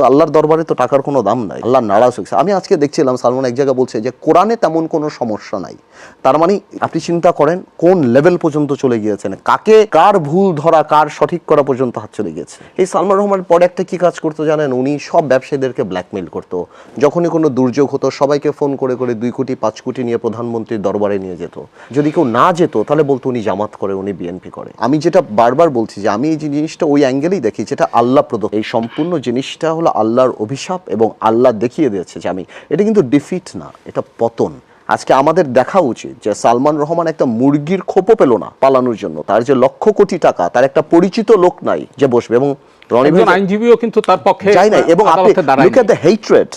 আল্লাহর দরবারে তো টাকার কোনো দাম নাই, আল্লাহ নারাজ হয়েছে। আমি আজকে দেখছিলাম সালমান এক জায়গায় বলছে যে কোরআনে তেমন কোনো সমস্যা নাই। তার মানে আপনি চিন্তা করেন কোন লেভেল পর্যন্ত চলে গিয়েছেন, কাকে কার ভুল ধরা কার সঠিক করা পর্যন্ত হাত চলে গিয়েছে। এই সালমান রহমান পরে একটা কি কাজ করতো জানেন, উনি সব ব্যবসায়ীদেরকে ব্ল্যাকমেইল করতো। যখনই কোনো দুর্যোগ হতো সবাইকে ফোন করে করে 2 কোটি 5 কোটি নিয়ে প্রধানমন্ত্রীর দরবারে নিয়ে যেত। যদি কেউ না যেত তাহলে বলতো উনি জামাত করে, উনি বিএনপি করে। আমি যেটা বারবার বলছি যে আমি এই জিনিসটা ওই অ্যাঙ্গেলেই দেখি যেটা আল্লাহ প্রদত্ত। এই সম্পূর্ণ জিনিসটা হলো আল্লাহর অভিশাপ এবং আল্লাহ দেখিয়ে দিয়েছে যে আমি, এটা কিন্তু ডিফিট না, এটা পতন। আজকে আমাদের দেখা উচিত যে সালমান রহমান একটা মুরগির খোপও পেল না পালানোর জন্য। তার যে লক্ষ কোটি টাকা, তার একটা পরিচিত লোক নাই যে বসবে, এবং আইনজীবীও কিন্তু তার পক্ষে যায় না। এবং আপনি লুক এট দ্য হেট্রেড,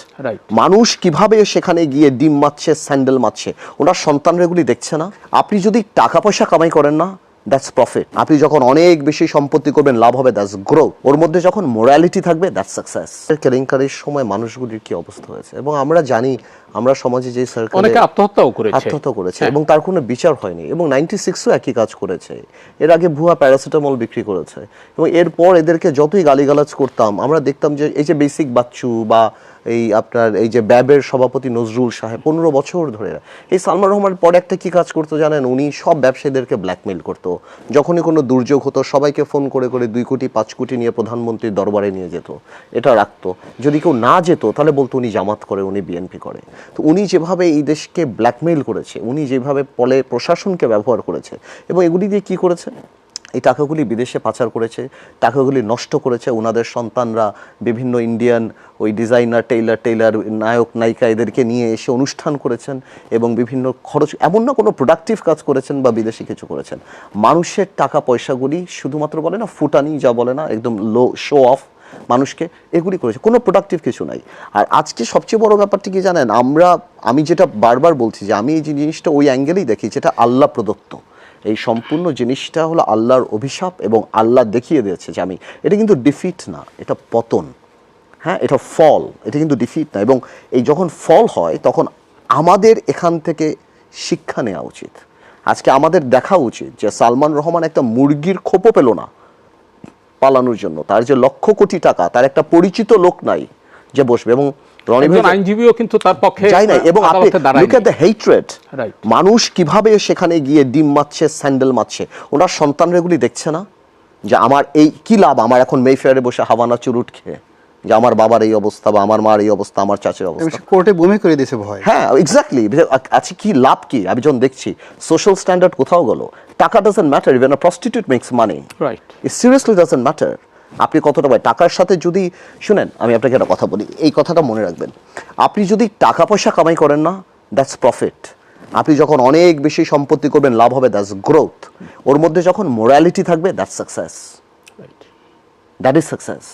মানুষ কিভাবে সেখানে গিয়ে ডিম মারছে, স্যান্ডেল মারছে, ওনার সন্তানরা এগুলি দেখছে না। আপনি যদি টাকা পয়সা কামাই করেন না, দ্যাটস প্রফিট। আপনি যখন অনেক বেশি সম্পত্তি করবেন, লাভ হবে, দ্যাটস গ্রোথ। ওর মধ্যে যখন মোরালিটি থাকবে, দ্যাটস সাকসেস। কেলেঙ্কারির সময় মানুষগুলির কি অবস্থা হয়েছে, এবং আমরা জানি আমরা সমাজে যে সরকার অনেকে আত্মহত্যা করেছে এবং তার কোনো বিচার হয়নি। এবং 96ও একই কাজ করেছে, এর আগে ভুয়া প্যারাসিটামল বিক্রি করেছে। এবং এরপর এদেরকে যতই গালিগালাজ করতাম, আমরা দেখতাম যে এই যে বেসিক বাচ্চু বা এই আপনার এই যে ব্যাবের সভাপতি নজরুল সাহেব 15 বছর ধরে, এই সালমান রহমান পরে একটা কি কাজ করতো জানেন, উনি সব ব্যবসায়ীদেরকে ব্ল্যাকমেইল করতো। যখনই কোনো দুর্যোগ হতো সবাইকে ফোন করে করে 2 কোটি 5 কোটি নিয়ে প্রধানমন্ত্রীর দরবারে নিয়ে যেত, এটা রাখতো। যদি কেউ না যেত তাহলে বলতো উনি জামাত করে, উনি বিএনপি করে। তো উনি যেভাবে এই দেশকে ব্ল্যাকমেইল করেছে, উনি যেভাবে পলে প্রশাসনকে ব্যবহার করেছে, এবং এগুলি দিয়ে কি করেছে, এই টাকাগুলি বিদেশে পাচার করেছে, টাকাগুলি নষ্ট করেছে। ওনাদের সন্তানরা বিভিন্ন ইন্ডিয়ান ওই ডিজাইনার টেইলার নায়ক নায়িকা এদেরকে নিয়ে এসে অনুষ্ঠান করেছেন, এবং বিভিন্ন খরচ, এমন না কোনো প্রোডাক্টিভ কাজ করেছেন বা বিদেশি কিছু করেছেন। মানুষের টাকা পয়সাগুলি শুধুমাত্র বলে না ফুটানি, যা বলে না একদম লো শো অফ মানুষকে, এগুলি করেছে, কোনো প্রোডাক্টিভ কিছু নাই। আর আজকে সবচেয়ে বড় ব্যাপারটি কি জানেন, আমি যেটা বারবার বলছি যে আমি এই জিনিসটা ওই অ্যাঙ্গেলেই দেখি যেটা আল্লাহ প্রদত্ত। এই সম্পূর্ণ জিনিসটা হলো আল্লাহর অভিশাপ এবং আল্লাহ দেখিয়ে দিয়েছে যে আমি, এটা কিন্তু ডিফিট না, এটা পতন। হ্যাঁ, এটা ফল, এটা কিন্তু ডিফিট না। এবং এই যখন ফল হয় তখন আমাদের এখান থেকে শিক্ষা নেওয়া উচিত। আজকে আমাদের দেখা উচিত যে সালমান রহমান একটা মুরগির খোপও পেল না পালানোর জন্য। তার যে লক্ষ কোটি টাকা, তার একটা পরিচিত লোক নাই যে বসবে, এবং আইনজীবীও কিন্তু তার পক্ষে যায় না। এবং আপনি লুক এট দ্য হেট্রেড, মানুষ কিভাবে সেখানে গিয়ে ডিম মারছে, স্যান্ডেল মারছে, ওনার সন্তানরা এগুলি দেখছে না যে আমার এই কি লাভ, আমার এখন মেফেয়ারে বসে হাওয়ানা চুরুট খেয়ে, যে আমার বাবার এই অবস্থা বা আমার মার এই অবস্থা, আমার চাচের অবস্থা, কোর্টে বমি করে দিয়েছে ভয়। হ্যাঁ, এক্স্যাক্টলি। আছে কি লাভ কি? আমি যখন দেখছি সোশ্যাল স্ট্যান্ডার্ড কোথাও গেল, taka doesn't matter, even a prostitute makes money, right? It seriously doesn't matter আপনি কতটা পাই টাকার সাথে। যদি শুনেন, আমি আপনাকে একটা কথা বলি, এই কথাটা মনে রাখবেন, আপনি যদি টাকা পয়সা কামাই করেন না, দ্যাটস প্রফিট। আপনি যখন অনেক বেশি সম্পত্তি করবেন, লাভ হবে, দ্যাটস গ্রোথ। ওর মধ্যে যখন মোরালিটি থাকবে, that's success, that is success.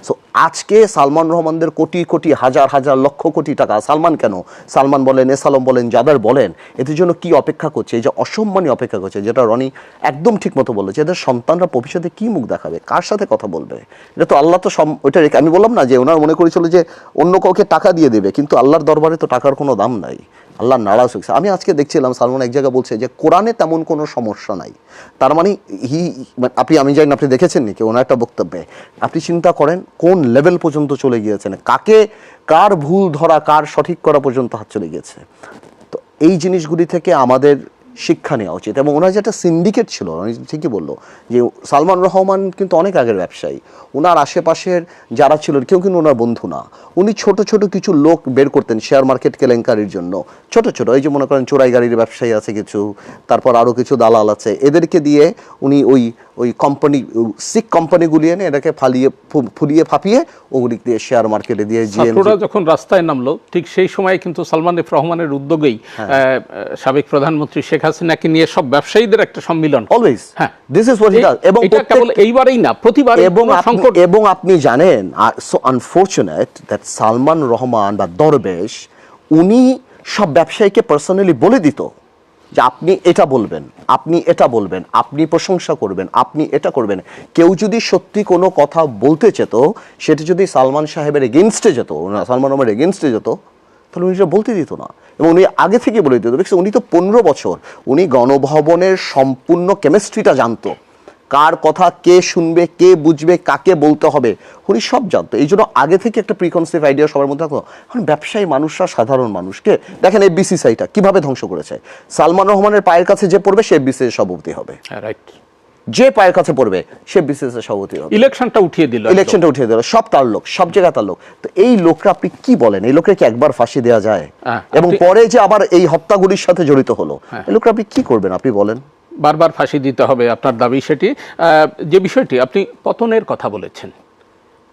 So আজকে সালমান রহমানদের কোটি কোটি হাজার হাজার লক্ষ কোটি টাকা, সালমান কেন, সালমান বলেন, এসালম বলেন, যাদের বলেন, এদের জন্য কি অপেক্ষা করছে, এই যে অসম্মানী অপেক্ষা করছে, যেটা রনি একদম ঠিক মতো বললো, যে এদের সন্তানরা ভবিষ্যতে কি মুখ দেখাবে, কার সাথে কথা বলবে। এটা তো আল্লাহ তো ওইটা রেখে, আমি বললাম না যে ওনার মনে করেছিল যে অন্য কাউকে টাকা দিয়ে দেবে, কিন্তু আল্লাহর দরবারে তো টাকার কোনো দাম নাই, আল্লাহ নারাজ হয়েছে। আমি আজকে দেখছিলাম সালমান এক জায়গায় বলছে যে কোরআনে তেমন কোনো সমস্যা নাই। তার মানে আমি জানি আপনি দেখেছেন নাকি ওনার একটা বক্তব্যে, আপনি চিন্তা করেন কোন লেভেল পর্যন্ত চলে গিয়েছেন, কাকে কার ভুল ধরা কার সঠিক করা পর্যন্ত হাত চলে গিয়েছে। তো এই জিনিসগুলি থেকে আমাদের শিক্ষা নেওয়া উচিত। এবং ওনার যেটা সিন্ডিকেট ছিল, ঠিকই বললো যে সালমান রহমান কিন্তু অনেক আগের ব্যবসায়ী, ওনার আশেপাশের যারা ছিল কেউ কিন্তু ওনার বন্ধু না। উনি ছোট ছোট কিছু লোক বের করতেন শেয়ার মার্কেট কেলেঙ্কারির জন্য, ছোট ছোট, এই যে মনে করেন চোরাই গাড়ির ব্যবসায়ী আছে কিছু, তারপর আরও কিছু দালাল আছে, এদেরকে দিয়ে উনি ওই কোম্পানি সিক কোম্পানিগুলি এনে এটাকে ফুলিয়ে ফাঁপিয়ে ওগুলি দিয়ে শেয়ার মার্কেটে দিয়ে ছাত্ররা যখন রাস্তায় নামলো, ঠিক সেই সময় কিন্তু সালমান এফ রহমানের উদ্যোগেই সাবেক প্রধানমন্ত্রী শেখ হাসিনাকে নিয়ে সব ব্যবসায়ীদের একটা সম্মিলন, অলওয়েজ, হ্যাঁ, this is what he does. এবং এটা কেবল এইবারেই না, প্রতিবার। এবং আপনি জানেন, so unfortunate that Salman Rahman বা দরবেশ, উনি সব ব্যবসায়ীকে পার্সোনালি বলে দিত যে আপনি এটা বলবেন, আপনি এটা বলবেন, আপনি প্রশংসা করবেন, আপনি এটা করবেন। কেউ যদি সত্যি কোনো কথা বলতে চেত, সেটা যদি সালমান সাহেবের এগেনস্টে যেত, সালমান রহমানের এগেনস্টে যেত, তাহলে উনি সেটা বলতে দিত না। এবং উনি আগে থেকে বলে দিত। উনি তো 15 বছর উনি গণভবনের সম্পূর্ণ কেমিস্ট্রিটা জানতো, কার কথা কে শুনবে, কে বুঝবে, কাকে বলতে হবে, উনি সব জানতো। এই জন্য আগে থেকে একটা প্রিকনসিভ আইডিয়া সবার মধ্যে থাকতো। এখন ব্যবসায়ী মানুষরা, সাধারণ মানুষকে দেখেন এই বিসিসিআইটা কিভাবে ধ্বংস করেছে। সালমান রহমানের পায়ের কাছে যে পড়বে সে বিসিসিআই সভাপতি হবে, রাইট, যে পায়ের কাছে পড়বে সে বিসিসিআই সভাপতি হবে। ইলেকশনটা উঠিয়ে দিল, ইলেকশনটা উঠিয়ে দিল, সব তার লোক, সব জায়গায় তার লোক। তো এই লোকরা আপনি কি বলেন, এই লোকরা কি একবার ফাঁসি দেওয়া যায়? এবং পরে যে আবার এই হত্যাগুলির সাথে জড়িত হলো, এই লোকরা আপনি কি করবেন আপনি বলেন? বারবার ফাঁসি দিতে হবে, আপনার দাবি সেটি। যে বিষয়টি আপনি পতনের কথা বলেছেন,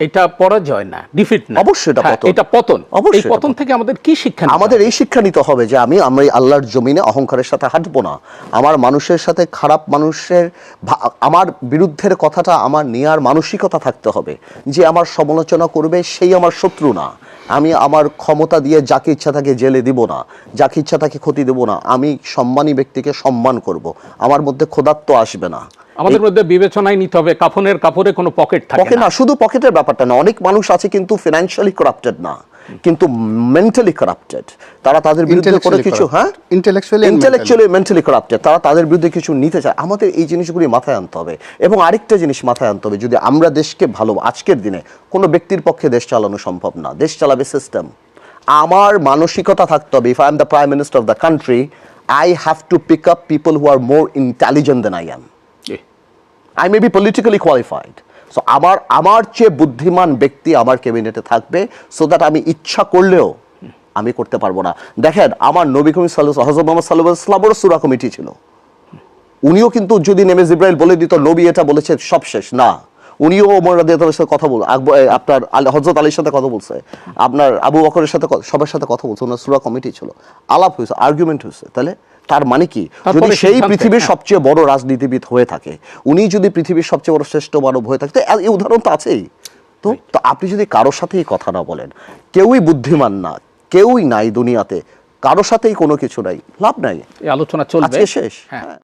এটা পরাজয় না, ডিফিট না, অবশ্যই এটা পতন, এটা পতন। অবশ্যই এই পতন থেকে আমাদের কি শিক্ষা? আমাদের এই শিক্ষা নিতে হবে যে আমি আল্লাহর জমিনে অহংকারের সাথে হাঁটবো না। আমার মানুষের সাথে, খারাপ মানুষের আমার বিরুদ্ধের কথাটা আমার নেয়ার মানসিকতা থাকতে হবে, যে আমার সমালোচনা করবে সেই আমার শত্রু না। আমি আমার ক্ষমতা দিয়ে যাকে ইচ্ছা তাকে জেলে দিব না, যাকে ইচ্ছা তাকে ক্ষতি দেব না। আমি সম্মানী ব্যক্তিকে সম্মান করব, আমার মধ্যে খোদাত্ব আসবে না। আমাদের মধ্যে বিবেচনায় নিতে হবে, কাফনের কাপড়ে কোনো পকেট থাকে না। শুধু পকেটের ব্যাপারটা না, অনেক মানুষ আছে কিন্তু ফিনান্সিয়ালি করাপ্টেড না, কিন্তু মেন্টালি করাপ্টেড। তারা তাদের বিরুদ্ধে করে কিছু, হ্যাঁ, ইন্টেলেকচুয়ালি মেন্টালি করাপ্টেড, তারা তাদের বিরুদ্ধে কিছু নিতে চায়। আমাদের এই জিনিসগুলি মাথায় আনতে হবে। এবং আরেকটা জিনিস মাথায় আনতে হবে, যদি আমরা দেশকে ভালো, আজকের দিনে কোনো ব্যক্তির পক্ষে দেশ চালানো সম্ভব না, দেশ চালাবে সিস্টেম। আমার মানসিকতা থাকতে হবে, if I am the prime minister of the country, I have to pick up people who are more intelligent than I am. I may be politically qualified. So আমার চেয়ে বুদ্ধিমান ব্যক্তি আমার ক্যাবিনেটে থাকবে, সো দ্যাট আমি ইচ্ছা করলেও আমি করতে পারবো না। দেখেন, আমার নবী করিম সাল্লাল্লাহু আলাইহি ওয়াসাল্লাম, হযরত মুহাম্মদ সাল্লাল্লাহু আলাইহি ওয়াসাল্লামের সূরা কমিটি ছিল। উনিও কিন্তু যদি নেমে জিবরাইল বলে দিত নবী এটা বলেছে সব শেষ না, উনিও ওমর রাদিয়াল্লাহু সাথে কথা বল, আপনার হযরত আলীর সাথে কথা বলছে, আপনার আবু বকরের সাথে, সবার সাথে কথা বলছে। ওনার সূরা কমিটি ছিল, আলাপ হয়েছে, আর্গুমেন্ট হয়েছে। তাহলে তার মানে কি, যদি সেই পৃথিবীর সবচেয়ে বড় রাজনীতিবিদ হয়ে থাকে, উনি যদি পৃথিবীর সবচেয়ে বড় শ্রেষ্ঠ মানব হয়ে থাকে, এই উদাহরণ তো আছেই। তো আপনি যদি কারোর সাথেই কথা না বলেন, কেউই বুদ্ধিমান না, কেউই নাই দুনিয়াতে, কারোর সাথেই কোনো কিছু নাই, লাভ নাই, এই আলোচনা চলবে, আজকে শেষ। হ্যাঁ।